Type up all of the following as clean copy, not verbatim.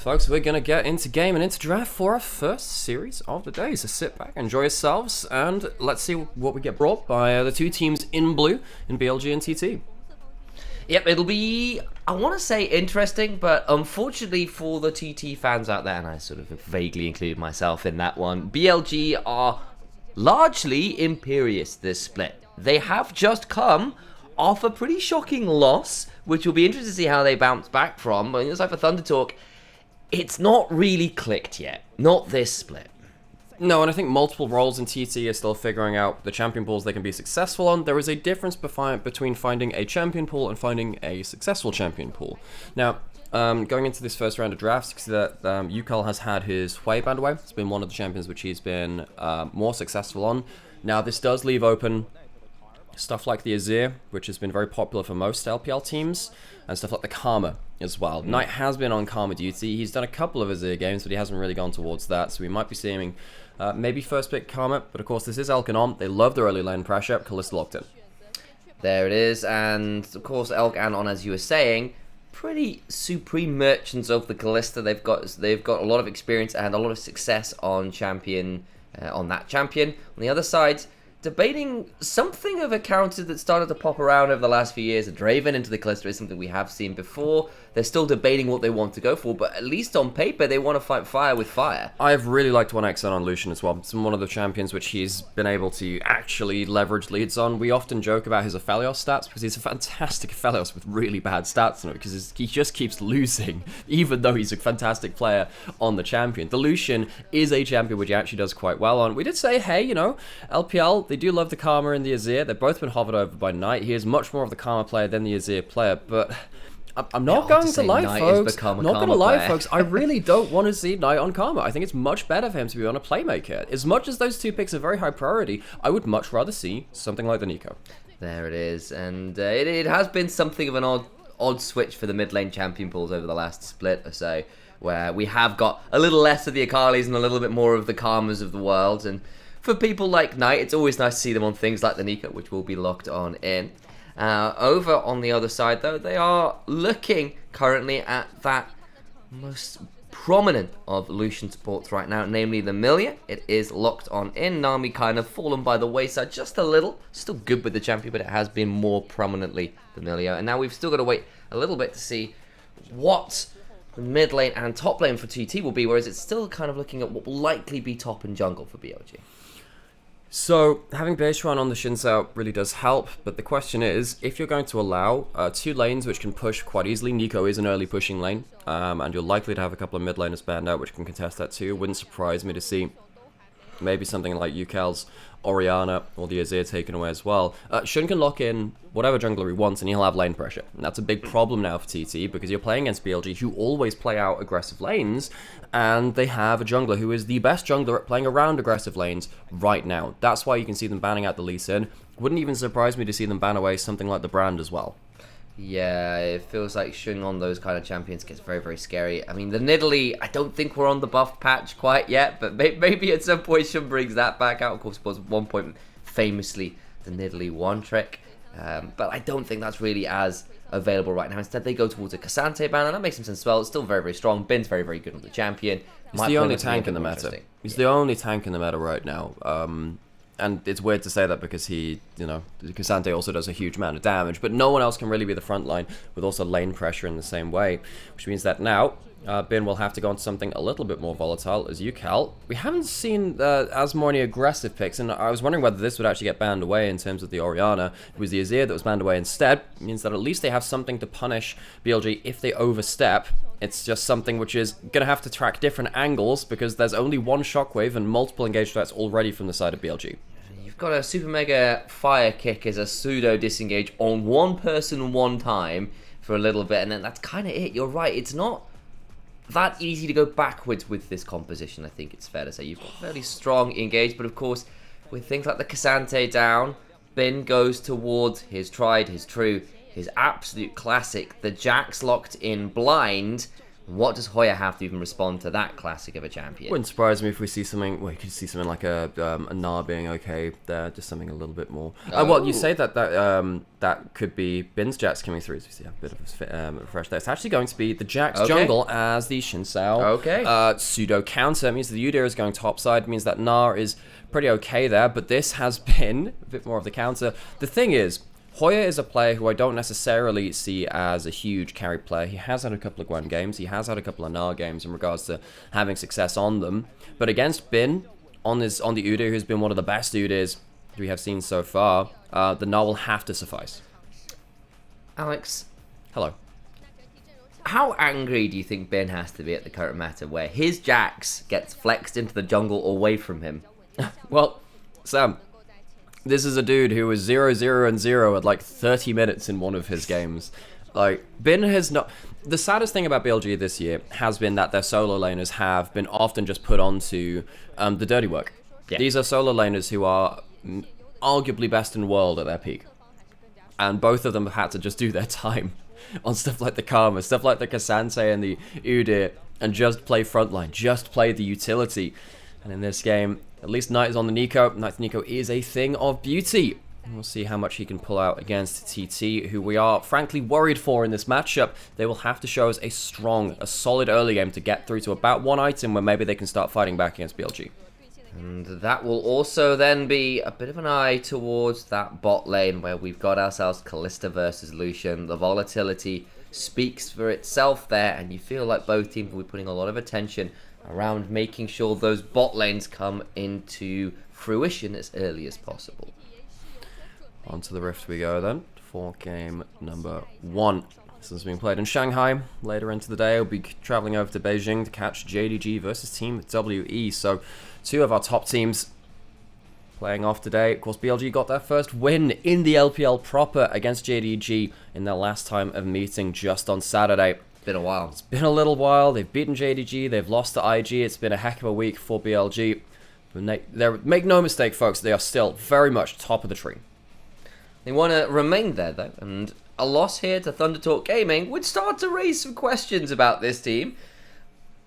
folks, we're going to get into game and into draft for our first series of the day. So sit back, enjoy yourselves, and let's see what we get brought by the two teams in blue in BLG and TT. Yep, it'll be, I want to say interesting, but unfortunately for the TT fans out there, and I sort of vaguely included myself in that one, BLG are largely imperious this split. They have just come off a pretty shocking loss, which will be interesting to see how they bounce back from. But it's like for Thunder Talk, it's not really clicked yet. Not this split. No, and I think multiple roles in TT are still figuring out the champion pools they can be successful on. There is a difference between finding a champion pool and finding a successful champion pool. Now, going into this first round of drafts, you can see that Ukal has had his Hui band away. It's been one of the champions which he's been more successful on. Now, this does leave open stuff like the Azir, which has been very popular for most LPL teams, and stuff like the Karma as well. Knight has been on Karma duty. He's done a couple of Azir games, but he hasn't really gone towards that, so we might be seeing maybe first pick Karma, but of course this is Elk and On. They love their early lane pressure. Kalista locked in. There it is, and of course Elk and On, as you were saying, pretty supreme merchants of the Kalista. They've got a lot of experience and a lot of success on champion, on that champion. On the other side, debating something of a counter that started to pop around over the last few years. A Draven into the Kalista is something we have seen before. They're still debating what they want to go for, but at least on paper, they want to fight fire with fire. I've really liked 1xN on Lucian as well. It's one of the champions which he's been able to actually leverage leads on. We often joke about his Aphelios stats because he's a fantastic Aphelios with really bad stats on it because he just keeps losing, even though he's a fantastic player on the champion. The Lucian is a champion which he actually does quite well on. We did say, hey, you know, LPL, they do love the Karma and the Azir. They've both been hovered over by Knight. He is much more of the Karma player than the Azir player, but I'm not going to lie, folks. Not going to lie, folks. I really don't want to see Knight on Karma. I think it's much better for him to be on a playmaker. As much as those two picks are very high priority, I would much rather see something like the Nico. There it is, and it has been something of an odd switch for the mid lane champion pools over the last split or so, where we have got a little less of the Akalis and a little bit more of the Karmas of the world. And for people like Knight, it's always nice to see them on things like the Nico, which will be locked on in. Over on the other side, though, they are looking currently at that most prominent of Lucian supports right now, namely the Milia. It is locked on in. Nami kind of fallen by the wayside just a little. Still good with the champion, but it has been more prominently the Milia. And now we've still got to wait a little bit to see what the mid lane and top lane for TT will be, whereas it's still kind of looking at what will likely be top and jungle for BLG. So, having base run on the Xin Zhao really does help, but the question is, if you're going to allow two lanes which can push quite easily, Nico is an early pushing lane, and you're likely to have a couple of mid laners banned out which can contest that too. It wouldn't surprise me to see maybe something like Ukal's Orianna or the Azir taken away as well. Shun can lock in whatever jungler he wants and he'll have lane pressure. And that's a big problem now for TT because you're playing against BLG who always play out aggressive lanes, and they have a jungler who is the best jungler at playing around aggressive lanes right now. That's why you can see them banning out the Lee Sin. Wouldn't even surprise me to see them ban away something like the Brand as well. Yeah, it feels like Shun on those kind of champions gets very, very scary. I mean, the Nidalee, I don't think we're on the buff patch quite yet, but maybe at some point Shun brings that back out. Of course, it was at one point famously the Nidalee one trick, but I don't think that's really as available right now. Instead, they go towards a Cassante ban, and that makes some sense as well. It's still very, very strong. Bin's very, very good on the champion. He's the only tank in the meta. He's the only tank in the meta right now. And it's weird to say that because he, you know, Cassante also does a huge amount of damage, but no one else can really be the front line with also lane pressure in the same way, which means that now Bin will have to go on to something a little bit more volatile as Ukal. We haven't seen as many aggressive picks, and I was wondering whether this would actually get banned away in terms of the Orianna. It was the Azir that was banned away instead. It means that at least they have something to punish BLG if they overstep. It's just something which is going to have to track different angles because there's only one shockwave and multiple engage threats already from the side of BLG. Got a super mega fire kick as a pseudo disengage on one person one time for a little bit, and then that's kind of it. You're right, it's not that easy to go backwards with this composition. I think it's fair to say you've got fairly strong engage, but of course with things like the Cassante down, Bin goes towards his tried, his true, his absolute classic, the Jax locked in blind, What does Hoya have to even respond to that classic of a champion? Wouldn't surprise me if we see something. Well, you could see something like a Gnar being okay there, just something a little bit more. Well, you say that could be Bin's Jax coming through. So we see a bit of a refresh there. It's actually going to be the Jax jungle as the Xin Sao pseudo counter. It means the Udyr is going topside. It means that Gnar is pretty okay there, but this has been a bit more of the counter. The thing is, Hoya is a player who I don't necessarily see as a huge carry player. He has had a couple of Gwen games. He has had a couple of Gnar games in regards to having success on them. But against Bin, on the Udyr, who's been one of the best Udyrs we have seen so far, the Gnar will have to suffice. Alex. Hello. How angry do you think Bin has to be at the current meta where his Jax gets flexed into the jungle away from him? Well, Sam, this is a dude who was 0-0-0 at like 30 minutes in one of his games. Like, Bin has not... The saddest thing about BLG this year has been that their solo laners have been often just put onto the dirty work. Yeah. These are solo laners who are arguably best in the world at their peak. And both of them have had to just do their time on stuff like the Karma, stuff like the Cassante and the Udyr, and just play frontline, just play the utility. And in this game, at least Knight is on the Nico. Knight's Nico is a thing of beauty. And we'll see how much he can pull out against TT, who we are frankly worried for in this matchup. They will have to show us a solid early game to get through to about one item where maybe they can start fighting back against BLG. And that will also then be a bit of an eye towards that bot lane where we've got ourselves Kalista versus Lucian. The volatility speaks for itself there, and you feel like both teams will be putting a lot of attention around making sure those bot lanes come into fruition as early as possible. Onto the Rift we go then, for game number 1. This is being played in Shanghai. Later into the day, we'll be traveling over to Beijing to catch JDG versus Team WE. So, two of our top teams playing off today. Of course, BLG got their first win in the LPL proper against JDG in their last time of meeting just on Saturday. Been a while. It's been a little while. They've beaten JDG. They've lost to IG. It's been a heck of a week for BLG. But make no mistake, folks, they are still very much top of the tree. They want to remain there, though, and a loss here to Thunder Talk Gaming would start to raise some questions about this team.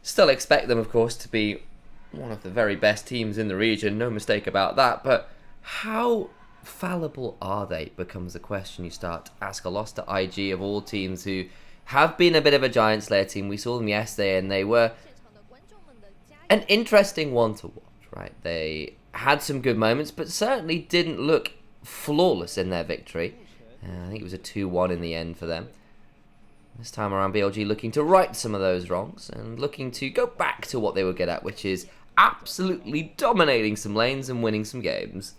Still expect them, of course, to be one of the very best teams in the region, no mistake about that, but how fallible are they becomes the question you start to ask. A loss to IG of all teams who have been a bit of a Giant Slayer team. We saw them yesterday and they were an interesting one to watch, right? They had some good moments, but certainly didn't look flawless in their victory. I think it was a 2-1 in the end for them. This time around, BLG looking to right some of those wrongs and looking to go back to what they were good at, which is absolutely dominating some lanes and winning some games.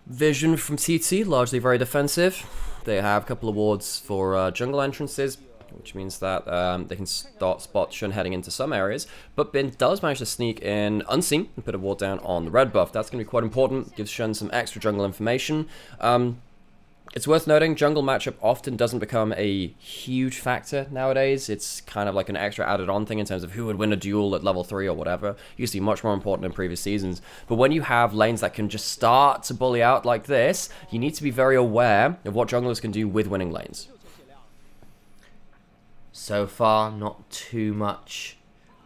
Vision from TT, largely very defensive. They have a couple of wards for jungle entrances, which means that they can start spot Shun heading into some areas. But Bin does manage to sneak in unseen and put a ward down on the red buff. That's going to be quite important. Gives Shun some extra jungle information. It's worth noting, jungle matchup often doesn't become a huge factor nowadays. It's kind of like an extra added on thing in terms of who would win a duel at level 3 or whatever. Used to be much more important in previous seasons. But when you have lanes that can just start to bully out like this, you need to be very aware of what junglers can do with winning lanes. So far, not too much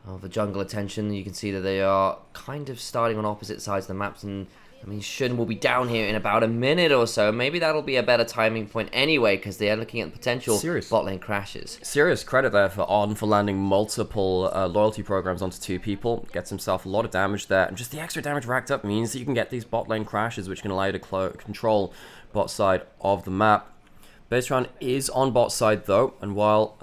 of the jungle attention. You can see that they are kind of starting on opposite sides of the maps, and I mean, Shun will be down here in about a minute or so. Maybe that'll be a better timing point anyway, because they are looking at potential bot lane crashes. Serious credit there for On for landing multiple loyalty programs onto 2 people. Gets himself a lot of damage there, and just the extra damage racked up means that you can get these bot lane crashes, which can allow you to control bot side of the map. Beistran is on bot side though, and while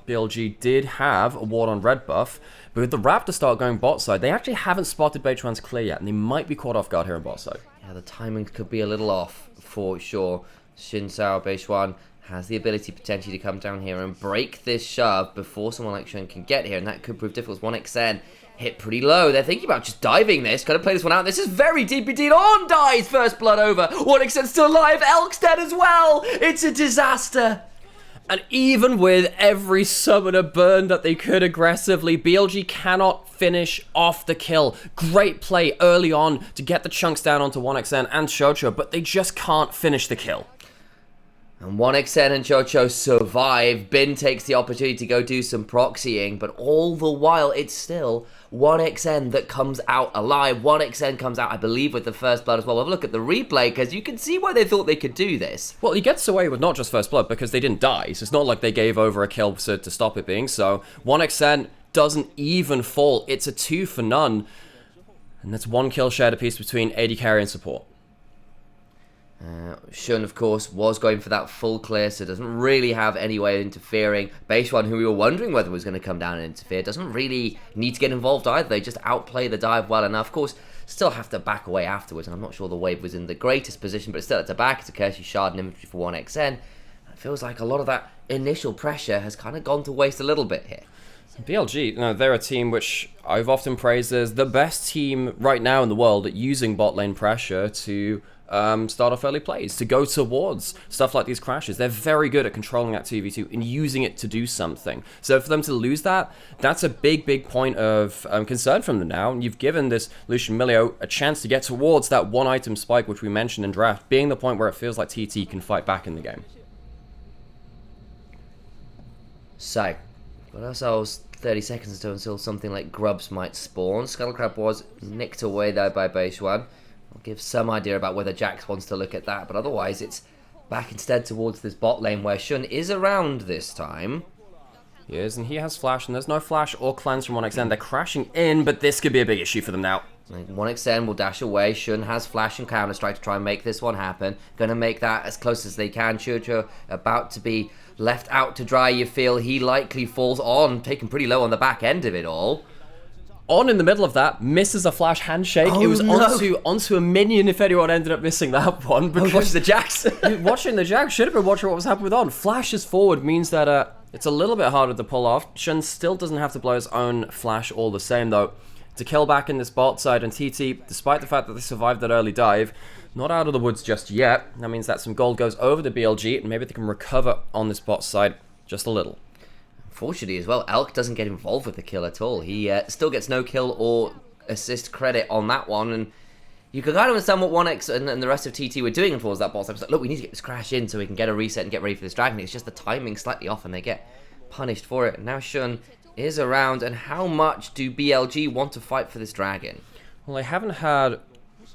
BLG did have a ward on red buff, but with the Raptor start going bot side, they actually haven't spotted Beistran's clear yet, and they might be caught off guard here on bot side. Yeah, the timing could be a little off for sure. Xin Sao Beistran has the ability potentially to come down here and break this shove before someone like Shun can get here, and that could prove difficult. 1xN hit pretty low. They're thinking about just diving this. Gotta play this one out. This is very deep indeed. On dies. First blood over. 1xN still alive. Elk's dead as well. It's a disaster. And even with every summoner burn that they could aggressively, BLG cannot finish off the kill. Great play early on to get the chunks down onto 1xN and Shocho, but they just can't finish the kill. And 1xN and Chocho survive. Bin takes the opportunity to go do some proxying, but all the while it's still 1xN that comes out alive. 1xN comes out, I believe, with the first blood as well. Have a look at the replay, because you can see why they thought they could do this. Well, he gets away with not just first blood, because they didn't die, so it's not like they gave over a kill to stop it being so. 1xN doesn't even fall. It's a 2 for none. And that's 1 kill shared apiece between AD carry and support. Shun, of course, was going for that full clear, so doesn't really have any way of interfering. Baseone, who we were wondering whether was going to come down and interfere, doesn't really need to get involved either. They just outplay the dive well enough. Of course, still have to back away afterwards, and I'm not sure the wave was in the greatest position, but still at the back. It's a Kershi shard and inventory for 1xN. It feels like a lot of that initial pressure has kind of gone to waste a little bit here. BLG, no, they're a team which I've often praised as the best team right now in the world at using bot lane pressure to start off early plays, to go towards stuff like these crashes. They're very good at controlling that 2v2 and using it to do something. So for them to lose that, that's a big point of concern from them now. And you've given this Lucian Milio a chance to get towards that 1 item spike, which we mentioned in draft, being the point where it feels like TT can fight back in the game. So, got ourselves 30 seconds until something like Grubs might spawn. Scuttlecrab was nicked away there by Baseone. I'll give some idea about whether Jax wants to look at that, but otherwise it's back instead towards this bot lane where Shun is around this time. He is, and he has flash, and there's no flash or cleanse from 1xN. They're crashing in, but this could be a big issue for them now. 1xN will dash away. Shun has flash and counter strike to try and make this one happen. Gonna make that as close as they can. Chocho about to be left out to dry. You feel he likely falls on, taken pretty low on the back end of it all. On in the middle of that, misses a flash handshake. Oh, it was no. onto a minion if anyone ended up missing that one. Because watching the Jax. Watching the Jax, should have been watching what was happening with On. Flashes forward means that it's a little bit harder to pull off. Shun still doesn't have to blow his own flash all the same though. To kill back in this bot side, and TT, despite the fact that they survived that early dive, not out of the woods just yet. That means that some gold goes over to BLG, and maybe they can recover on this bot side just a little. Fortunately as well, Elk doesn't get involved with the kill at all. He still gets no kill or assist credit on that one, and you can kind of understand what 1x and the rest of TT were doing towards that boss. I was like, look, we need to get this crash in so we can get a reset and get ready for this dragon. It's just the timing slightly off and they get punished for it. And now Shun is around, and how much do BLG want to fight for this dragon? Well, they haven't had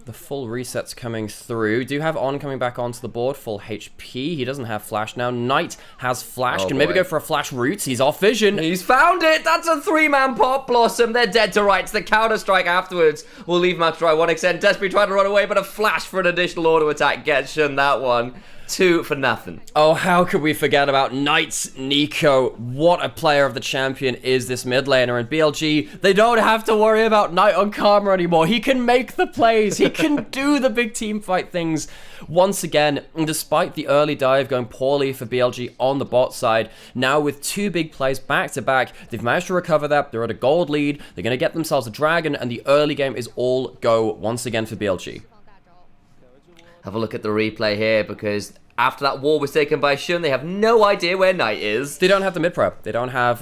the full resets coming through. Do have On coming back onto the board, full HP. He doesn't have flash now. Knight has flash. Can maybe go for a flash route. He's off vision. He's found it. That's a 3-man pop blossom. They're dead to rights. The counter strike afterwards will leave Max dry. 1xN desperately trying to run away, but a flash for an additional auto attack gets Shun that one. 2 for nothing. Oh, how could we forget about Knight's Nico? What a player of the champion is this mid laner. And BLG, they don't have to worry about Knight on Karma anymore. He can make the plays. He can do the big team fight things once again. And despite the early dive going poorly for BLG on the bot side, now with 2 big plays back to back, they've managed to recover that. They're at a gold lead. They're going to get themselves a dragon, and the early game is all go once again for BLG. Have a look at the replay here, because after that wall was taken by Shun, they have no idea where Knight is. They don't have the mid pro. They don't have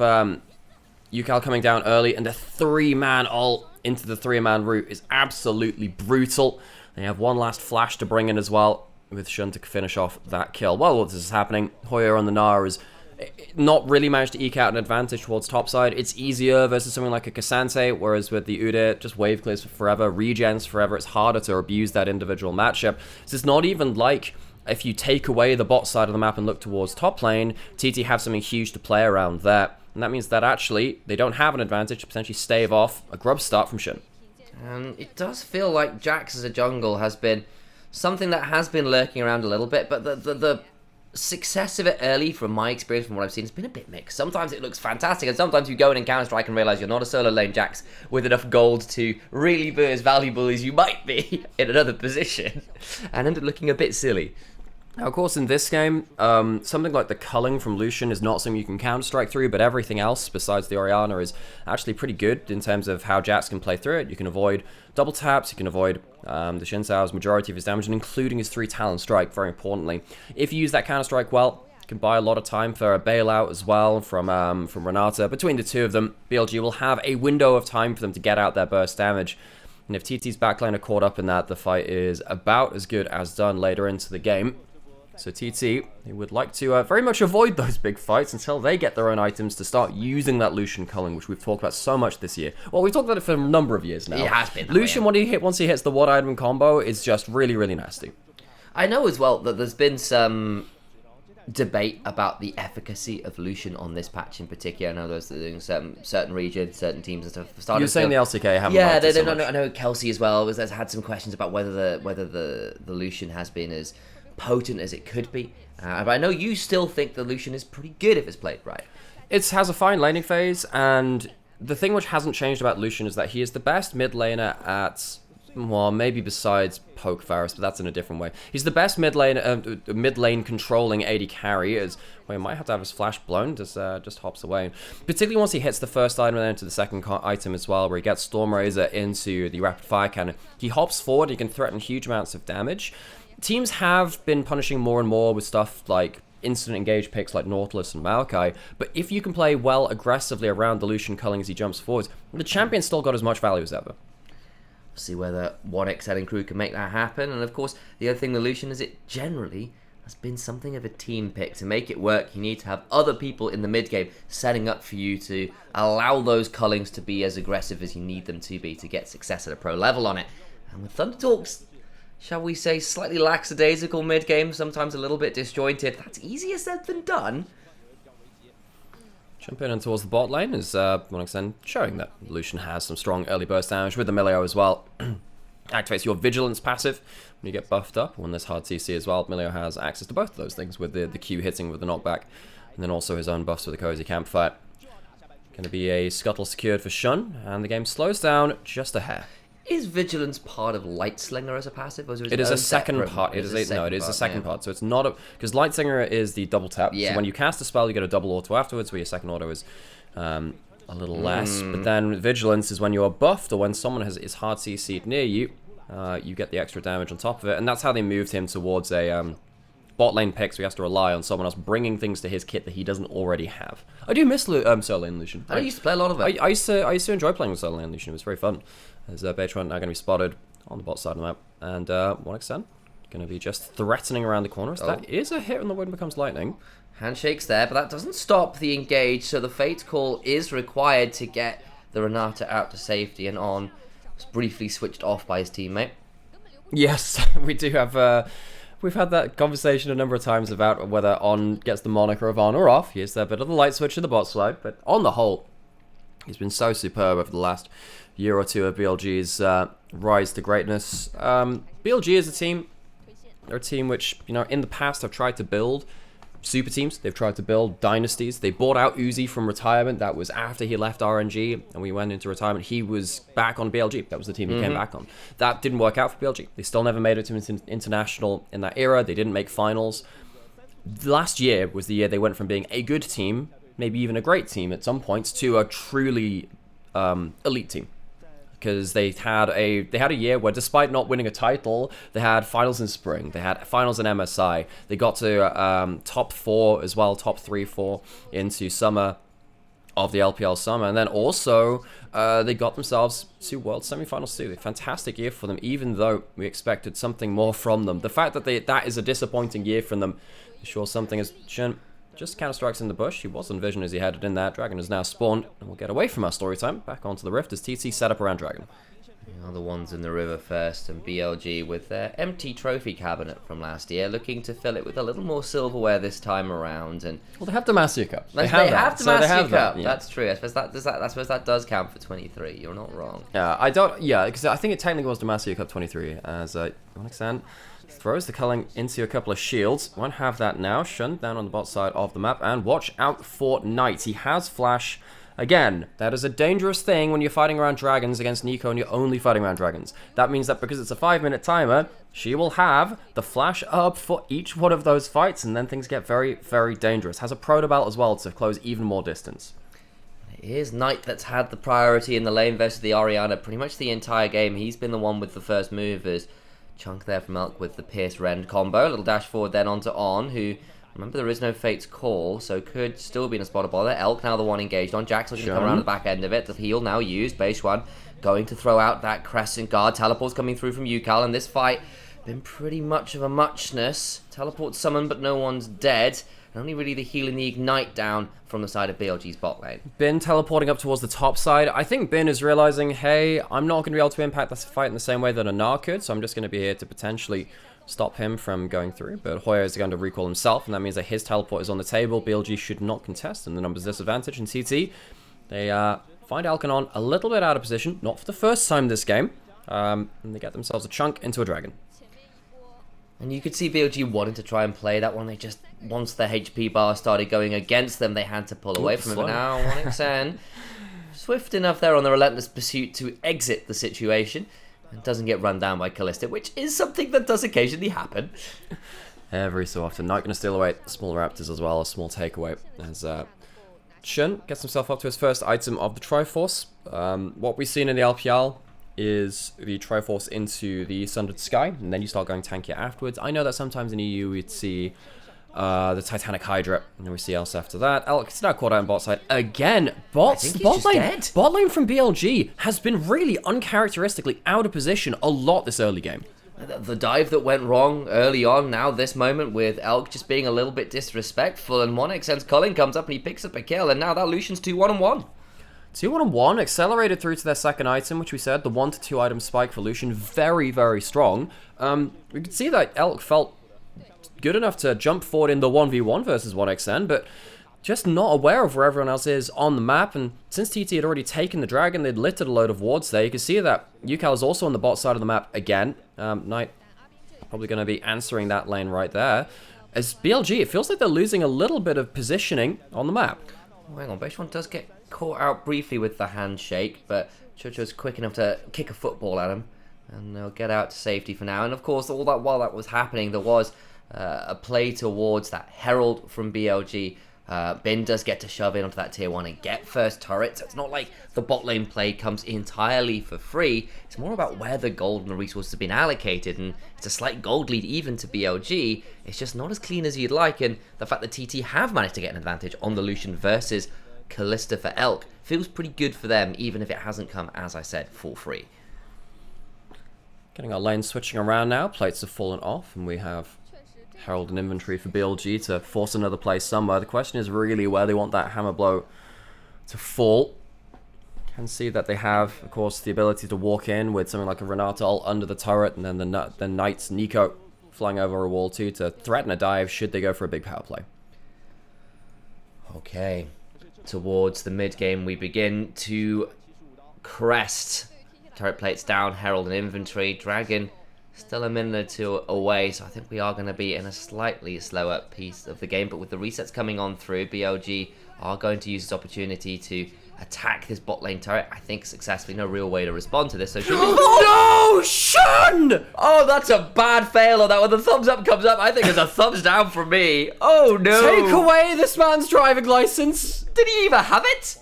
Yukal coming down early, and the 3-man ult into the 3-man route is absolutely brutal. They have one last flash to bring in as well, with Shun to finish off that kill. While this is happening, Hoyer on the Nara is not really managed to eke out an advantage towards topside. It's easier versus something like a Cassante, whereas with the Udyr, just wave clears forever, regens forever. It's harder to abuse that individual matchup. So it's not even like if you take away the bot side of the map and look towards top lane, TT have something huge to play around there. And that means that actually they don't have an advantage to potentially stave off a grub start from Shun. And it does feel like Jax as a jungle has been something that has been lurking around a little bit, but the success of it early, from my experience, from what I've seen, has been a bit mixed. Sometimes it looks fantastic, and sometimes you go in and Counter-Strike and realize you're not a solo lane Jax with enough gold to really be as valuable as you might be in another position, and end up looking a bit silly. Now, of course, in this game, something like the culling from Lucian is not something you can counter-strike through, but everything else besides the Orianna is actually pretty good in terms of how Jax can play through it. You can avoid double taps, you can avoid the Xin Zhao's majority of his damage, and including his 3 Talon Strike, very importantly. If you use that counter-strike well, you can buy a lot of time for a bailout as well from Renata. Between the two of them, BLG will have a window of time for them to get out their burst damage. And if TT's backline are caught up in that, the fight is about as good as done later into the game. So TT, he would like to very much avoid those big fights until they get their own items to start using that Lucian culling, which we've talked about so much this year. Well, we've talked about it for a number of years now. It has been. Lucian, once he hits the one item combo, is just really, really nasty. I know as well that there's been some debate about the efficacy of Lucian on this patch in particular. I know there's doing certain regions, certain teams and stuff. You're saying the LCK haven't yeah, liked it so much. I know Kelsey as well has had some questions about whether the Lucian has been as potent as it could be. But I know you still think the Lucian is pretty good if it's played right. It has a fine laning phase, and the thing which hasn't changed about Lucian is that he is the best mid laner at, well, maybe besides Poke Varus, but that's in a different way. He's the best mid lane controlling AD carry. Well, he might have to have his flash blown, just hops away. Particularly once he hits the first item and then into the second item as well, where he gets Storm Razor into the rapid fire cannon. He hops forward, he can threaten huge amounts of damage. Teams have been punishing more and more with stuff like instant engage picks like Nautilus and Maokai, but if you can play well aggressively around the Lucian culling as he jumps forwards, the champion's still got as much value as ever. See whether 1xL and crew can make that happen. And of course, the other thing with Lucian is it generally has been something of a team pick. To make it work, you need to have other people in the mid game setting up for you to allow those cullings to be as aggressive as you need them to be to get success at a pro level on it. And with Thunder Talk's, shall we say, slightly lackadaisical mid game, sometimes a little bit disjointed, that's easier said than done. Jumping in towards the bot lane is, to one extent, showing that Lucian has some strong early burst damage with the Milio as well. Activates your Vigilance passive when you get buffed up. When there's hard CC as well, Milio has access to both of those things with the Q hitting with the knockback, and then also his own buffs with the Cozy Campfire. Going to be a scuttle secured for Shun, and the game slows down just a hair. Is Vigilance part of Lightslinger as a passive? Or is it is a second part. It is a second part. So it's not a... Because Lightslinger is the double tap. Yeah. So when you cast a spell, you get a double auto afterwards, where your second auto is a little less. But then Vigilance is when you're buffed, or when someone is hard CC'd near you, you get the extra damage on top of it. And that's how they moved him towards a bot lane pick, so he has to rely on someone else bringing things to his kit that he doesn't already have. I do miss solo lane Lucian. I used to play a lot of it. I used to enjoy playing with solo lane Lucian. It was very fun. As Beatron now going to be spotted on the bot side of the map, and 1xL going to be just threatening around the corners. That is a hit when the wind becomes lightning. Handshakes there, but that doesn't stop the engage, so the Fate Call is required to get the Renata out to safety, and On was briefly switched off by his teammate. Yes, we do have... We've had that conversation a number of times about whether On gets the moniker of on or off. He is a bit of the light switch in the bot side, but on the whole, he's been so superb over the last year or two of BLG's rise to greatness. BLG is a team. They're a team which, in the past have tried to build super teams. They've tried to build dynasties. They bought out Uzi from retirement. That was after he left RNG and we went into retirement. He was back on BLG. That was the team he came back on. That didn't work out for BLG. They still never made it to international in that era. They didn't make finals. Last year was the year they went from being a good team, maybe even a great team at some points, to a truly elite team. Because they had a year where, despite not winning a title, they had finals in spring, they had finals in MSI, they got to top 4 as well, top 3-4 into summer of the LPL summer, and then also they got themselves to World Semifinals too. A fantastic year for them, even though we expected something more from them. The fact that that is a disappointing year from them is sure something has shown. Just counter-strikes in the bush. He was on vision as he headed in there. Dragon is now spawned, and we'll get away from our story time. Back onto the rift as TT set up around Dragon. The ones in the river first, and BLG with their empty trophy cabinet from last year, looking to fill it with a little more silverware this time around. And well, they have Demacia Cup. They have Demacia Cup. Yeah. That's true. I suppose that does count for 23. You're not wrong. Yeah, because I think it technically was Demacia Cup 23. As I understand. Throws the culling into a couple of shields. Won't have that now. Shun down on the bot side of the map. And watch out for Knight. He has flash. Again, that is a dangerous thing when you're fighting around dragons against Nico and you're only fighting around dragons. That means that because it's a 5-minute timer, she will have the flash up for each one of those fights, and then things get very, very dangerous. Has a protobelt as well to close even more distance. It is Knight that's had the priority in the lane versus the Orianna pretty much the entire game. He's been the one with the first movers. Chunk there from Elk with the Pierce Rend combo. A little dash forward then onto On, who, remember, there is no Fate's Call, so could still be in a spot of bother. Elk now the one engaged on. Jack's looking to come around the back end of it. The heal now used. Base one going to throw out that Crescent Guard. Teleport's coming through from Yukal, and this fight been pretty much of a muchness. Teleport summon, but no one's dead. And only really the heal and the ignite down from the side of BLG's bot lane. Bin teleporting up towards the top side. I think Bin is realizing, hey, I'm not going to be able to impact this fight in the same way that Anar could, so I'm just going to be here to potentially stop him from going through. But Hoya is going to recall himself, and that means that his teleport is on the table. BLG should not contest, and the numbers disadvantage. And TT, they find Alkanon a little bit out of position, not for the first time this game, and they get themselves a chunk into a dragon. And you could see BLG wanting to try and play that one. They just, once their HP bar started going against them, they had to pull away from it. But now, 1xN, swift enough there on the relentless pursuit to exit the situation. And doesn't get run down by Kalista, which is something that does occasionally happen. Every so often. Not going to steal away small Raptors as well, a small takeaway. As Shun gets himself up to his first item of the Triforce. What we've seen in the LPL is the Triforce into the Sundered Sky, and then you start going tankier afterwards. I know that sometimes in EU we'd see the Titanic Hydra, and then we see else after that. Elk is now caught out on bot side again. Bot lane from BLG has been really uncharacteristically out of position a lot this early game. The dive that went wrong early on, now this moment with Elk just being a little bit disrespectful, and 1xN's Culling comes up and he picks up a kill, and now that Lucian's 2-1-1. 2-1-1, accelerated through to their second item, which we said, the 1 to 2 item spike for Lucian, very, very strong. We could see that Elk felt good enough to jump forward in the 1v1 versus 1xN, but just not aware of where everyone else is on the map. And since TT had already taken the dragon, they'd littered a load of wards there. You can see that Yucal is also on the bot side of the map again. Knight probably going to be answering that lane right there. As BLG, it feels like they're losing a little bit of positioning on the map. Oh, hang on, Beishwan does get caught out briefly with the handshake, but Chocho's quick enough to kick a football at him, and they'll get out to safety for now. And of course, all that while that was happening, there was a play towards that Herald from BLG. Bin does get to shove in onto that tier 1 and get first turret, so it's not like the bot lane play comes entirely for free. It's more about where the gold and the resources have been allocated, and it's a slight gold lead even to BLG. It's just not as clean as you'd like, and the fact that TT have managed to get an advantage on the Lucian versus Kalista for Elk feels pretty good for them, even if it hasn't come, as I said, for free. Getting our lane switching around now, plates have fallen off, and we have Herald and inventory for BLG to force another play somewhere. The question is really where they want that hammer blow to fall. Can see that they have, of course, the ability to walk in with something like a Renata ult under the turret, and then the Knight's Nico flying over a wall too to threaten a dive should they go for a big power play. Okay, towards the mid game we begin to crest. Turret plates down, Herald and inventory, Dragon still a minute or two away, so I think we are going to be in a slightly slower piece of the game. But with the resets coming on through, BLG are going to use this opportunity to attack this bot lane turret, I think successfully. No real way to respond to this, so should we... Oh no! Shun! Oh, that's a bad fail on that one. The thumbs up comes up. I think it's a thumbs down from me. Oh no! Take away this man's driving license! Did he even have it?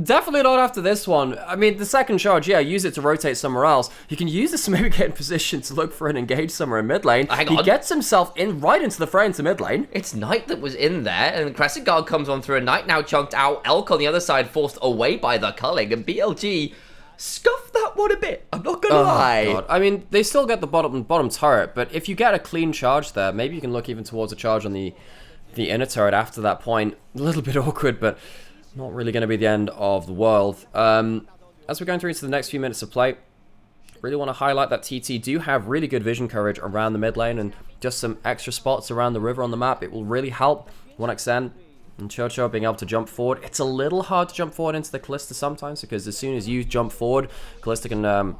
Definitely not after this one. I mean, the second charge, yeah, use it to rotate somewhere else. You can use this to maybe get in position to look for an engage somewhere in mid lane. He gets himself in right into the fray into mid lane. It's Knight that was in there, and Crescent Guard comes on through, a Knight now chunked out. Elk on the other side forced away by the culling, and BLG scuffed that one a bit. I'm not gonna lie. God. I mean, they still get the bottom turret, but if you get a clean charge there, maybe you can look even towards a charge on the inner turret after that point. A little bit awkward, but not really going to be the end of the world. As we're going through into the next few minutes of play, really want to highlight that TT do have really good vision coverage around the mid lane and just some extra spots around the river on the map. It will really help 1xN and Chocho being able to jump forward. It's a little hard to jump forward into the Kalista sometimes, because as soon as you jump forward, Kalista can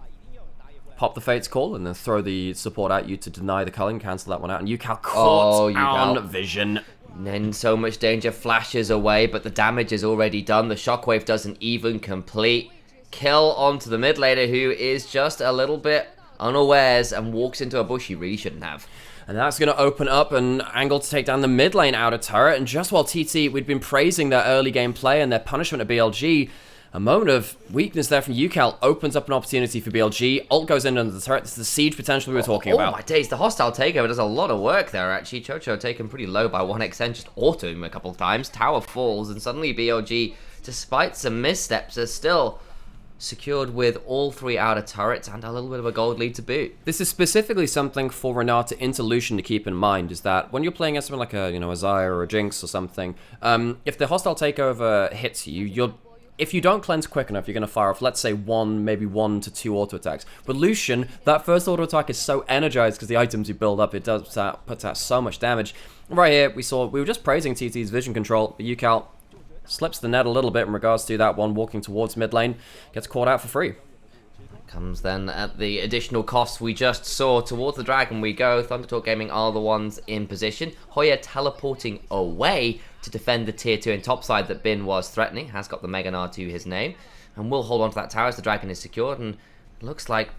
pop the Fate's Call and then throw the support at you to deny the culling, cancel that one out, and Yucal caught on vision. And then so much danger, flashes away, but the damage is already done. The shockwave doesn't even complete. Kill onto the mid laner, who is just a little bit unawares and walks into a bush he really shouldn't have. And that's going to open up an angle to take down the mid lane outer turret. And just while TT, we'd been praising their early game play and their punishment of BLG, a moment of weakness there from Yucal opens up an opportunity for BLG. Ult goes in under the turret. This is the siege potential we were talking about. Oh my days, the hostile takeover does a lot of work there, actually. Chocho taken pretty low by 1xN, just auto him a couple of times. Tower falls, and suddenly BLG, despite some missteps, are still secured with all 3 outer turrets and a little bit of a gold lead to boot. This is specifically something for Renata into Lucian to keep in mind, is that when you're playing as something like a, a Xayah or a Jinx or something, if the hostile takeover hits you, if you don't cleanse quick enough, you're going to fire off, let's say, maybe 1 to 2 auto attacks. But Lucian, that first auto attack is so energized because the items you build up, puts out so much damage. Right here, we were just praising TT's vision control, but UCal slips the net a little bit in regards to that one walking towards mid lane, gets caught out for free. Comes then at the additional cost we just saw. Towards the dragon we go. Thundertalk Gaming are the ones in position. Hoya teleporting away to defend the tier 2 and top side that Bin was threatening. Has got the Meganar to his name. And will hold on to that tower as the dragon is secured. And looks like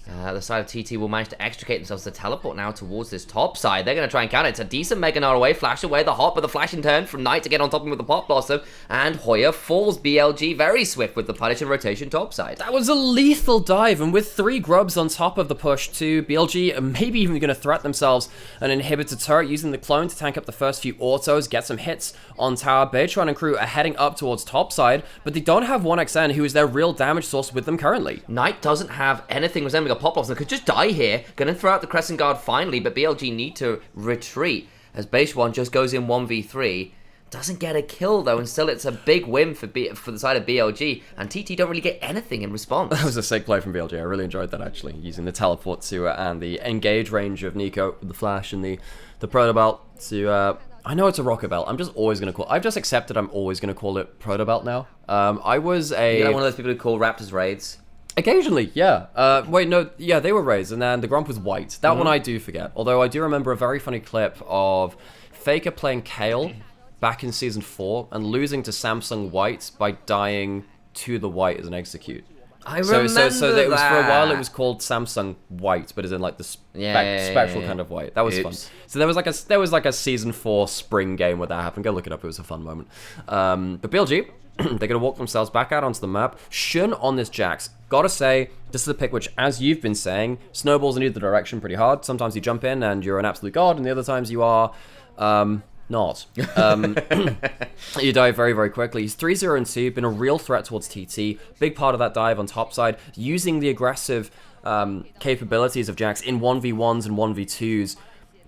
the side of TT will manage to extricate themselves to teleport now towards this top side. They're going to try and counter. It's a decent Meganar away. Flash away the hop, but the flash in turn from Knight to get on top of him with the Pop Blossom. And Hoya falls BLG very swift with the punish and rotation top side. That was a lethal dive, and with 3 grubs on top of the push to BLG, and maybe even going to threat themselves an inhibitor turret using the clone to tank up the first few autos, get some hits on tower. Beatron and crew are heading up towards top side, but they don't have 1xN, who is their real damage source with them currently. Knight doesn't have anything resembling a Pop Blossom. Could just die here. Gonna throw out the Crescent Guard finally, but BLG need to retreat as Base 1 just goes in 1v3. Doesn't get a kill though, and still it's a big win for the side of BLG, and TT don't really get anything in response. That was a sick play from BLG. I really enjoyed that actually, using the teleport to and the engage range of Nico with the flash and the proto belt to. I know it's a rocket belt. I'm just always gonna call. I've just accepted. I'm always gonna call it proto belt now. I was You're like one of those people who call Raptors raids. Occasionally, yeah. Wait, no, yeah, they were raised, and then the Grump was white. That one I do forget. Although I do remember a very funny clip of Faker playing Kale back in Season 4 and losing to Samsung White by dying to the white as an execute. I remember so it was, for a while it was that. called Samsung White, but as in like the Yeah. spectral kind of white. That was fun. So there was like a Season 4 spring game where that happened. Go look it up. It was a fun moment. But BLG, they're going to walk themselves back out onto the map. Shun on this Jax. Gotta say, this is a pick which, as you've been saying, snowballs in either direction pretty hard. Sometimes you jump in and you're an absolute god, and the other times you are not. You die very, very quickly. He's 3-0 and 2, been a real threat towards TT. Big part of that dive on top side, using the aggressive capabilities of Jax in 1v1s and 1v2s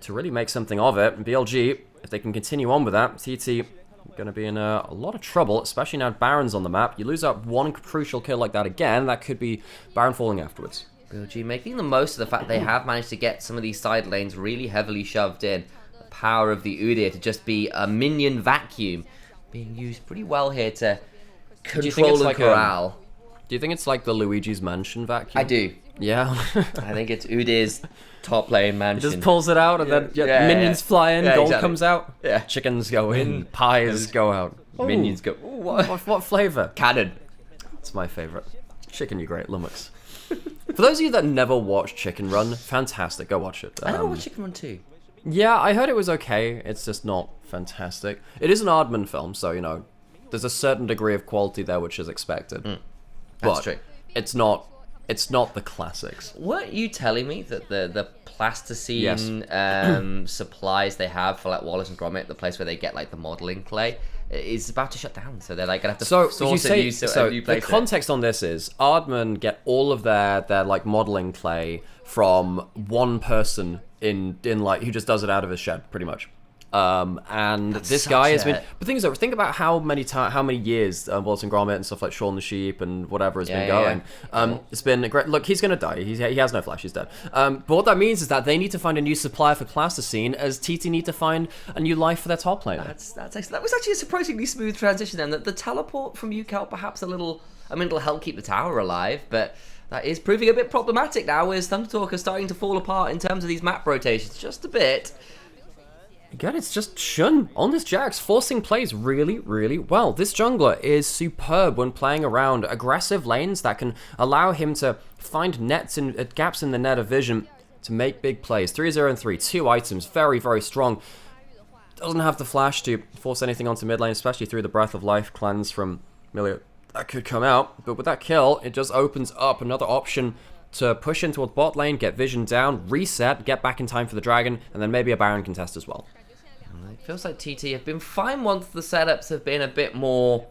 to really make something of it. And BLG, if they can continue on with that, TT going to be in a lot of trouble, especially now Baron's on the map. You lose out one crucial kill like that again, that could be Baron falling afterwards. BLG making the most of the fact they have managed to get some of these side lanes really heavily shoved in. The power of the Udyr to just be a minion vacuum being used pretty well here to control and corral. Do you think it's like the Luigi's Mansion vacuum? I do. Yeah. I think it's Udyr's top lane mansion. Just pulls it out and then minions fly in, gold exactly. comes out, Yeah. chickens go in, pies go out. Minions go. Ooh, what flavor? Cannon. It's my favorite. Chicken, you great lummox. For those of you that never watched Chicken Run, fantastic. Go watch it. I never watched Chicken Run 2. Yeah, I heard it was okay. It's just not fantastic. It is an Aardman film, so, there's a certain degree of quality there which is expected. That's but true. It's not the classics. Weren't you telling me that the plasticine supplies they have for like Wallace and Gromit, the place where they get like the modeling clay, is about to shut down? So they're like gonna have to source a new place. The context on this is Aardman get all of their like modeling clay from one person in like who just does it out of his shed, pretty much. And That's this guy has such been. But things are. Think about how many years Wallace and Gromit and stuff like Shaun the Sheep and whatever has been going. It's been a great. Look, he's gonna die. He has no flash. He's dead. But what that means is that they need to find a new supplier for plasticine, as TT need to find a new life for their top laner. That's excellent. That was actually a surprisingly smooth transition. Then the teleport from UCal perhaps it'll help keep the tower alive, but that is proving a bit problematic now, as Thundertalk are starting to fall apart in terms of these map rotations just a bit. Again, it's just Shun on this Jax, forcing plays really, really well. This jungler is superb when playing around aggressive lanes that can allow him to find gaps in the net of vision to make big plays. 3-0 and 3, 2 items, very, very strong. Doesn't have the flash to force anything onto mid lane, especially through the Breath of Life cleanse from Milia. That could come out, but with that kill, it just opens up another option to push in towards bot lane, get vision down, reset, get back in time for the dragon, and then maybe a Baron contest as well. It feels like TT have been fine once the setups have been a bit more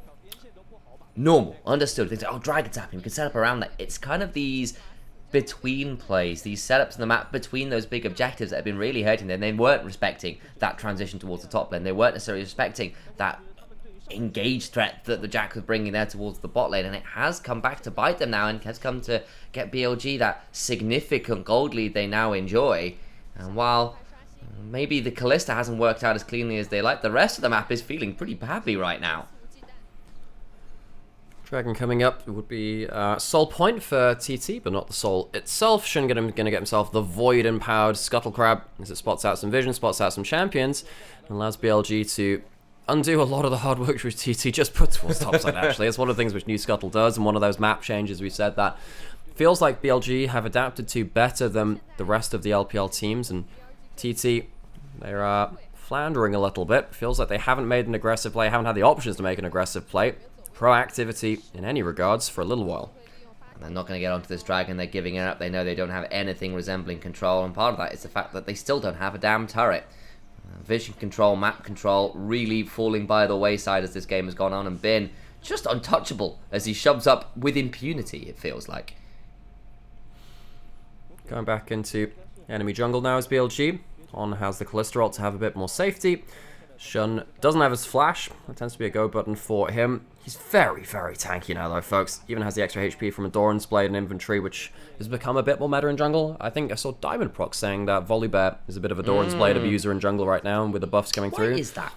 normal, understood. They say, oh, Dragon Tap, you can set up around that. It's kind of these between plays, these setups in the map between those big objectives that have been really hurting them. They weren't respecting that transition towards the top lane. They weren't necessarily respecting that engaged threat that the Jack was bringing there towards the bot lane, and it has come back to bite them now and has come to get BLG that significant gold lead they now enjoy. And while maybe the Kalista hasn't worked out as cleanly as they like, the rest of the map is feeling pretty happy right now. Dragon coming up would be Soul Point for TT, but not the Soul itself. Shun going to get himself the Void Empowered Scuttle Crab as it spots out some vision, spots out some champions, and allows BLG to undo a lot of the hard work which TT just put towards topside, actually. It's one of the things which New Scuttle does, and one of those map changes we said that feels like BLG have adapted to better than the rest of the LPL teams, and TT, they're floundering a little bit. Feels like they haven't made an aggressive play, haven't had the options to make an aggressive play. Proactivity in any regards for a little while. And they're not going to get onto this Dragon, they're giving it up. They know they don't have anything resembling control, and part of that is the fact that they still don't have a damn turret. Vision control, map control, really falling by the wayside as this game has gone on, and been just untouchable as he shoves up with impunity, it feels like. Going back into enemy jungle now is BLG. On has the cholesterol to have a bit more safety. Shun doesn't have his flash. That tends to be a go button for him. He's very, very tanky now, though, folks. Even has the extra HP from a Doran's Blade and Inventory, which has become a bit more meta in jungle. I think I saw Diamond Proc saying that Volibear is a bit of a Doran's Blade abuser in jungle right now, with the buffs coming through. Why is that?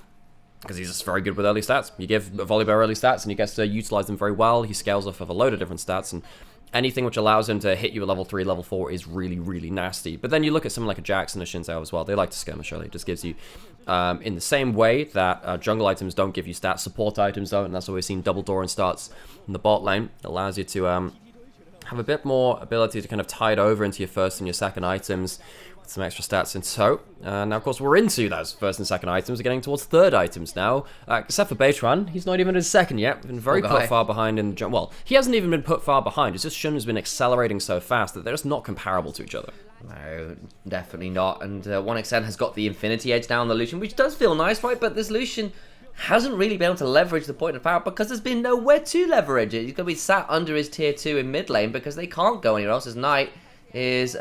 Because he's just very good with early stats. You give Volibear early stats, and he gets to utilize them very well. He scales off of a load of different stats, and anything which allows him to hit you at level 3, level 4 is really, really nasty. But then you look at someone like a Jax and a Xin Zhao as well. They like to skirmish early. It just gives you, in the same way that jungle items don't give you stats, support items don't, and that's why we've seen double Doran starts in the bot lane. It allows you to have a bit more ability to kind of tide over into your first and your second items with some extra stats in tow. Now, of course, we're into those first and second items. We're getting towards third items now. Except for Beitran, he's not even in second yet. We've been very put far behind in the jungle. Well, he hasn't even been put far behind. It's just Shun has been accelerating so fast that they're just not comparable to each other. No, definitely not. And 1xN has got the Infinity Edge down on the Lucian, which does feel nice, right? But this Lucian hasn't really been able to leverage the point of power because there's been nowhere to leverage it. He's going to be sat under his tier 2 in mid lane because they can't go anywhere else. His Knight is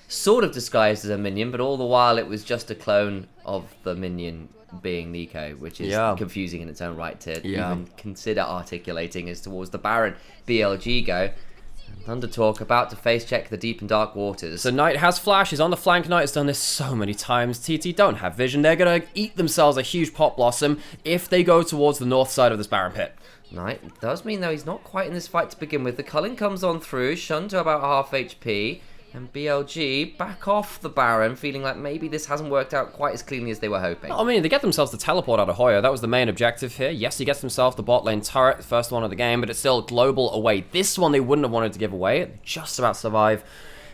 sort of disguised as a minion, but all the while it was just a clone of the minion being Nico, which is confusing in its own right to even consider articulating as towards the Baron BLG go. Undertalk about to face check the deep and dark waters. So Knight has flash, he's on the flank. Knight has done this so many times. TT don't have vision. They're going to eat themselves a huge pot blossom if they go towards the north side of this Baron pit. Knight does mean, though, he's not quite in this fight to begin with. The culling comes on through, Shun to about half HP, and BLG back off the Baron, feeling like maybe this hasn't worked out quite as cleanly as they were hoping. I mean, they get themselves the teleport out of Hoya. That was the main objective here. Yes, he gets himself the bot lane turret, the first one of the game, but it's still global away. This one they wouldn't have wanted to give away. They just about survive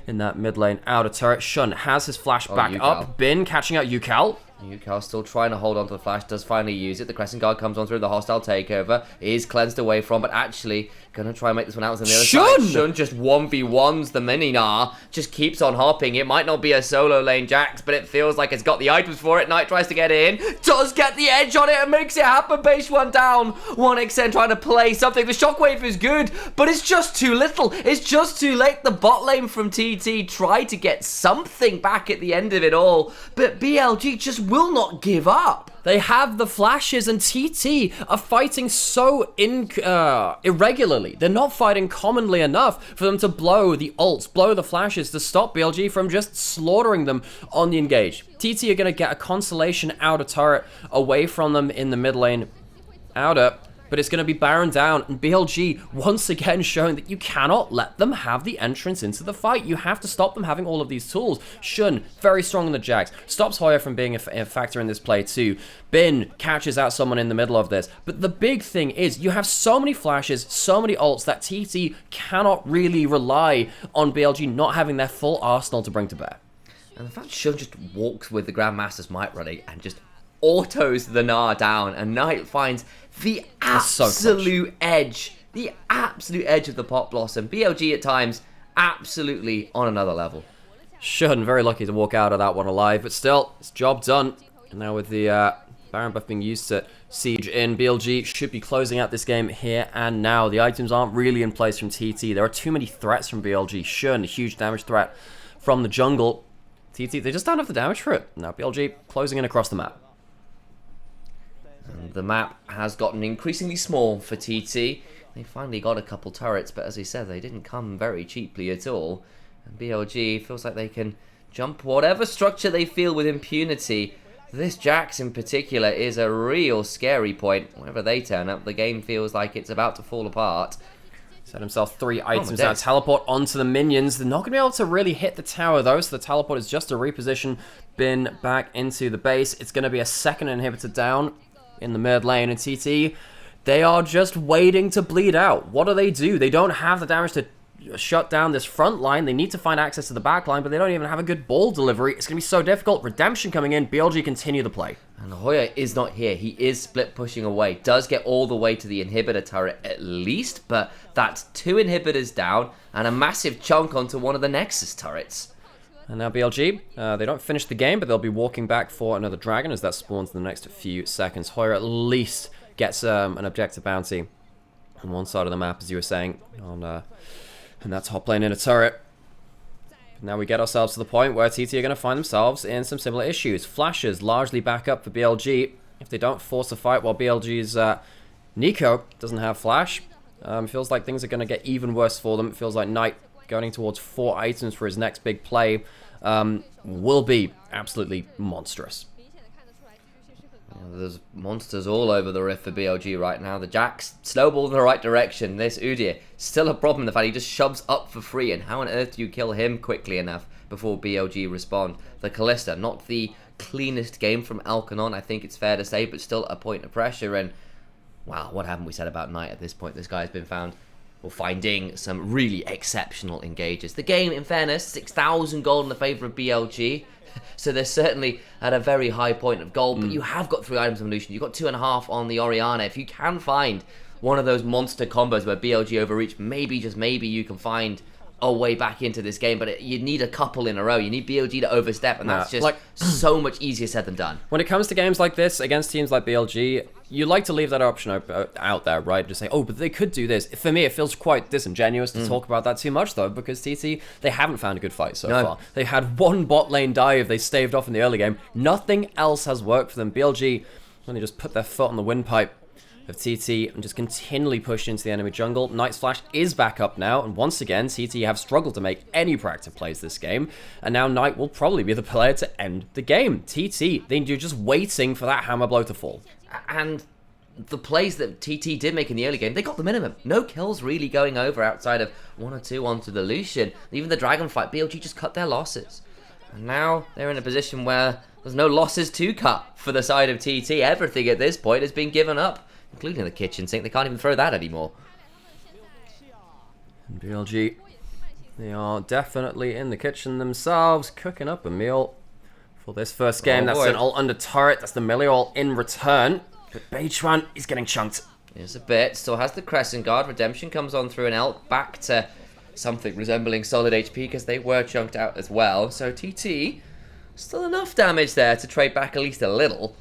in that mid lane outer turret. Shun has his flash back up. Bin catching out Yukal. Yukal still trying to hold on to the flash, does finally use it. The Crescent Guard comes on through, the hostile takeover is cleansed away from, but actually gonna try and make this one out on the other side. Shun just 1v1s the Mininar, just keeps on hopping. It might not be a solo lane Jax, but it feels like it's got the items for it. Knight tries to get in, does get the edge on it and makes it happen. Base one down. 1xN trying to play something. The shockwave is good, but it's just too little. It's just too late. The bot lane from TT tried to get something back at the end of it all, but BLG just will not give up. They have the flashes, and TT are fighting so irregularly. They're not fighting commonly enough for them to blow the ults, blow the flashes to stop BLG from just slaughtering them on the engage. TT are going to get a consolation outer turret away from them in the mid lane outer, but it's going to be Baron down, and BLG once again showing that you cannot let them have the entrance into the fight. You have to stop them having all of these tools. Shun, very strong in the Jax, stops Hoya from being a factor in this play too. Bin catches out someone in the middle of this. But the big thing is, you have so many flashes, so many ults, that TT cannot really rely on BLG not having their full arsenal to bring to bear. And the fact Shun just walks with the Grandmaster's Might running and just autos the Gnar down, and Knight finds the absolute edge. The absolute edge of the Pot Blossom. BLG at times, absolutely on another level. Shun, very lucky to walk out of that one alive, but still, it's job done. And now with the Baron buff being used to siege in. BLG should be closing out this game here and now. The items aren't really in place from TT. There are too many threats from BLG. Shun, a huge damage threat from the jungle. TT, they just don't have the damage for it. Now BLG closing in across the map. And the map has gotten increasingly small for TT. They finally got a couple turrets, but as we said, they didn't come very cheaply at all. And BLG feels like they can jump whatever structure they feel with impunity. This Jax in particular is a real scary point. Whenever they turn up, the game feels like it's about to fall apart. Set himself 3 items now. Teleport onto the minions. They're not going to be able to really hit the tower though, so the teleport is just a reposition bin back into the base. It's going to be a second inhibitor down in the mid lane, and TT, they are just waiting to bleed out. What do? They don't have the damage to shut down this front line. They need to find access to the back line, but they don't even have a good ball delivery. It's going to be so difficult. Redemption coming in. BLG continue the play. And Hoya is not here. He is split pushing away. Does get all the way to the inhibitor turret at least, but that's 2 inhibitors down and a massive chunk onto one of the Nexus turrets. And now BLG, they don't finish the game, but they'll be walking back for another dragon as that spawns in the next few seconds. Hoya at least gets an objective bounty on one side of the map, as you were saying, on and that's top lane in a turret. Now we get ourselves to the point where TT are going to find themselves in some similar issues. Flashes largely back up for BLG. If they don't force a fight while BLG's Nico doesn't have flash, feels like things are going to get even worse for them. It feels like Knight going towards 4 items for his next big play will be absolutely monstrous. There's monsters all over the Rift for BLG right now. The Jax snowball in the right direction. This Udyr, still a problem. The fact he just shoves up for free, and how on earth do you kill him quickly enough before BLG respond? The Kalista, not the cleanest game from Alkanon, I think it's fair to say, but still a point of pressure. And wow, what haven't we said about Knight at this point? This guy's been found, or finding some really exceptional engages. The game, in fairness, 6,000 gold in the favour of BLG. So they're certainly at a very high point of gold, but you have got 3 items of illusion. You've got 2.5 on the Orianna. If you can find one of those monster combos where BLG overreach, maybe, just maybe, you can find a way back into this game, but you need a couple in a row. You need BLG to overstep, and that's just so much easier said than done. When it comes to games like this, against teams like BLG, you like to leave that option out there, right? Just say, oh, but they could do this. For me, it feels quite disingenuous to talk about that too much, though, because TT, they haven't found a good fight so far. They had 1 bot lane dive they staved off in the early game. Nothing else has worked for them. BLG, when they just put their foot on the windpipe of TT and just continually push into the enemy jungle. Knight's flash is back up now, and once again, TT have struggled to make any proactive plays this game, and now Knight will probably be the player to end the game. TT, they're just waiting for that hammer blow to fall. And the plays that TT did make in the early game, they got the minimum. No kills really going over outside of 1 or 2 onto the Lucian. Even the dragon fight, BLG just cut their losses. And now they're in a position where there's no losses to cut for the side of TT. Everything at this point has been given up, including the kitchen sink. They can't even throw that anymore. And BLG, they are definitely in the kitchen themselves, cooking up a meal for this first game. That's an ult under turret. That's the melee ult in return. But Beichuan is getting chunked. Here's a bit. Still has the Crescent Guard. Redemption comes on through an ult. Back to something resembling solid HP, because they were chunked out as well. So TT, still enough damage there to trade back at least a little.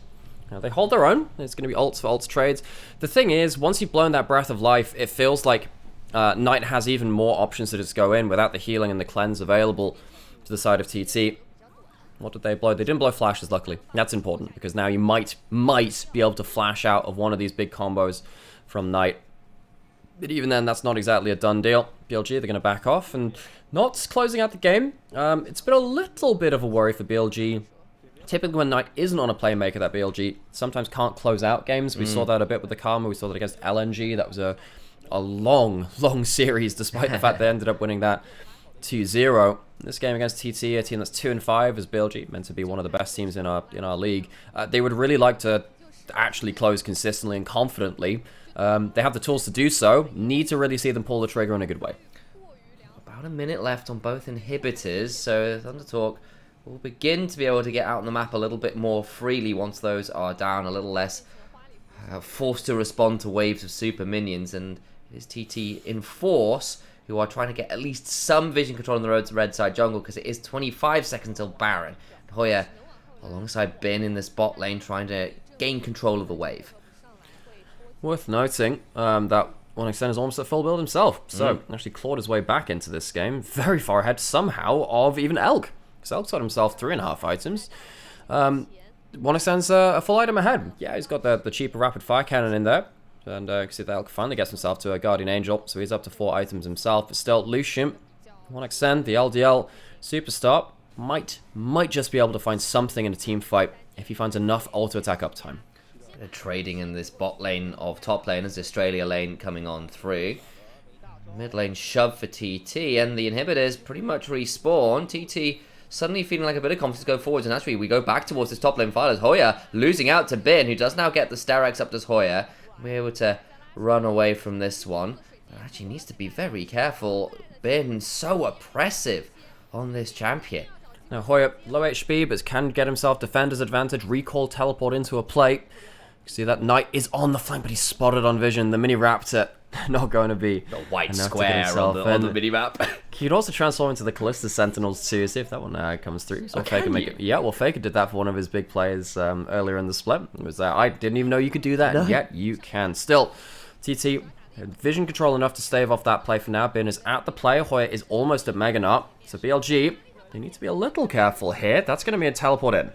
Now they hold their own. There's going to be ults for ults trades. The thing is, once you've blown that Breath of Life, it feels like Knight has even more options to just go in without the healing and the cleanse available to the side of TT. What did they blow? They didn't blow flashes, luckily. That's important, because now you might be able to flash out of one of these big combos from Knight. But even then, that's not exactly a done deal. BLG, they're going to back off, and not closing out the game. It's been a little bit of a worry for BLG. Typically when Knight isn't on a playmaker, that BLG sometimes can't close out games. We saw that a bit with the Karma. We saw that against LNG. That was a long series, despite the fact they ended up winning that 2-0. This game against TT, a team that's 2-5, is BLG, meant to be one of the best teams in our league. They would really like to actually close consistently and confidently. They have the tools to do so. Need to really see them pull the trigger in a good way. About a minute left on both inhibitors, so Thundertalk will begin to be able to get out on the map a little bit more freely once those are down, a little less forced to respond to waves of super minions. And it is TT in force who are trying to get at least some vision control on the road to red side jungle, because it is 25 seconds till Baron. Hoya alongside Bin in this bot lane trying to gain control of the wave. Worth noting that 1xN is almost at full build himself, so actually clawed his way back into this game, very far ahead somehow of even Elk, because Elk's got himself 3.5 items. 1xN's a full item ahead. Yeah, he's got the cheaper rapid fire cannon in there, and you can see that Elk finally gets himself to a Guardian Angel, so he's up to 4 items himself, but still, Lucian, 1xN, the LDL superstar, might just be able to find something in a team fight if he finds enough auto-attack uptime. Trading in this bot lane of top laners, Australia lane coming on through. Mid lane shove for TT, and the inhibitors pretty much respawn. TT suddenly feeling like a bit of confidence to go forwards, and actually we go back towards this top lane fight as Hoya losing out to Bin, who does now get the Sterex up to Hoya. We're able to run away from this one. But actually needs to be very careful. Bin so oppressive on this champion. Now Hoya, low HP, but can get himself defender's advantage, recall, teleport into a plate. You see that Knight is on the flank, but he's spotted on vision. The mini Raptor not going to be the white square on the mini map. He'd also transform into the Callista Sentinels too. See if that one comes through. So Faker make it. Yeah, well, Faker did that for one of his big plays earlier in the split. It was I didn't even know you could do that, and yet you can. Still, TT vision control enough to stave off that play for now. Bin is at the play. Hoya is almost at Mega Nut. So BLG, they need to be a little careful here. That's going to be a teleport in.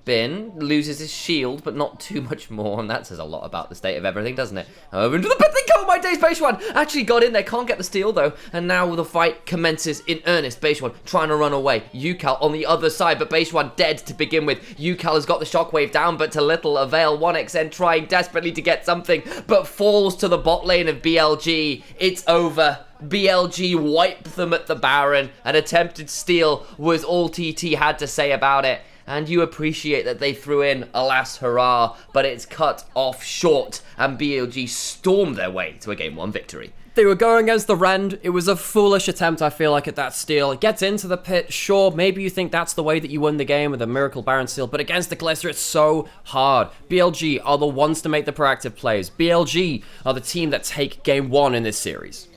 Bin loses his shield, but not too much more, and that says a lot about the state of everything, doesn't it? Over into the pit they go! My days, Beishwan actually got in there, can't get the steal though, and now the fight commences in earnest. Beishwan trying to run away. Yukal on the other side, but Beishwan dead to begin with. Yukal has got the shockwave down, but to little avail. 1xN trying desperately to get something, but falls to the bot lane of BLG. It's over. BLG wiped them at the Baron. An attempted steal was all TT had to say about it. And you appreciate that they threw in a last hurrah, but it's cut off short, and BLG stormed their way to a Game 1 victory. They were going against the Rend. It was a foolish attempt, I feel like, at that steal. It gets into the pit, sure, maybe you think that's the way that you win the game with a Miracle Baron steal, but against the Callista, it's so hard. BLG are the ones to make the proactive plays. BLG are the team that take Game 1 in this series.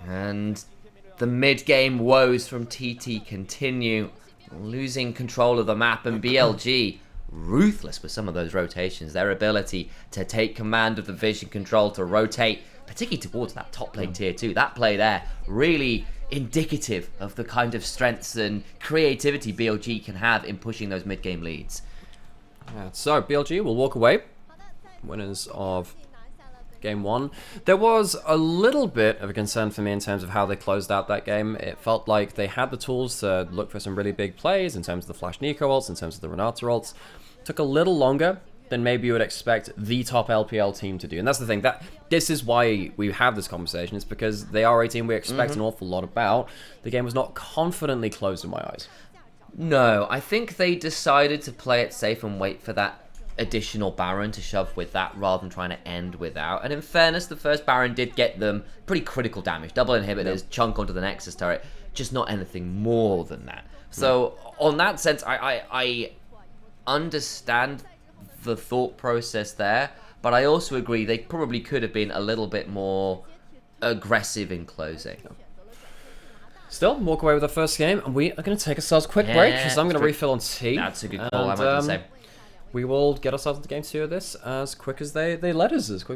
And the mid-game woes from TT continue. Losing control of the map, and BLG ruthless with some of those rotations. Their ability to take command of the vision control, to rotate, particularly towards that top lane tier 2. That play there, really indicative of the kind of strengths and creativity BLG can have in pushing those mid-game leads. Yeah, so BLG will walk away, winners of Game 1. There was a little bit of a concern for me in terms of how they closed out that game. It felt like they had the tools to look for some really big plays in terms of the Flash Nico ults, in terms of the Renata ults. Took a little longer than maybe you would expect the top LPL team to do. And that's the thing, that this is why we have this conversation. It's because they are a team we expect an awful lot about. The game was not confidently closed in my eyes. No, I think they decided to play it safe and wait for that additional Baron to shove with that rather than trying to end without. And in fairness, the first Baron did get them pretty critical damage. Double inhibitors, chunk onto the Nexus turret, just not anything more than that. So on that sense, I understand the thought process there, but I also agree they probably could have been a little bit more aggressive in closing. Still, walk away with the first game, and we are going to take ourselves a quick break, because I'm going to refill on tea. That's a good call, I might just say. We will get ourselves into Game 2 of this as quick as they let us, as quick as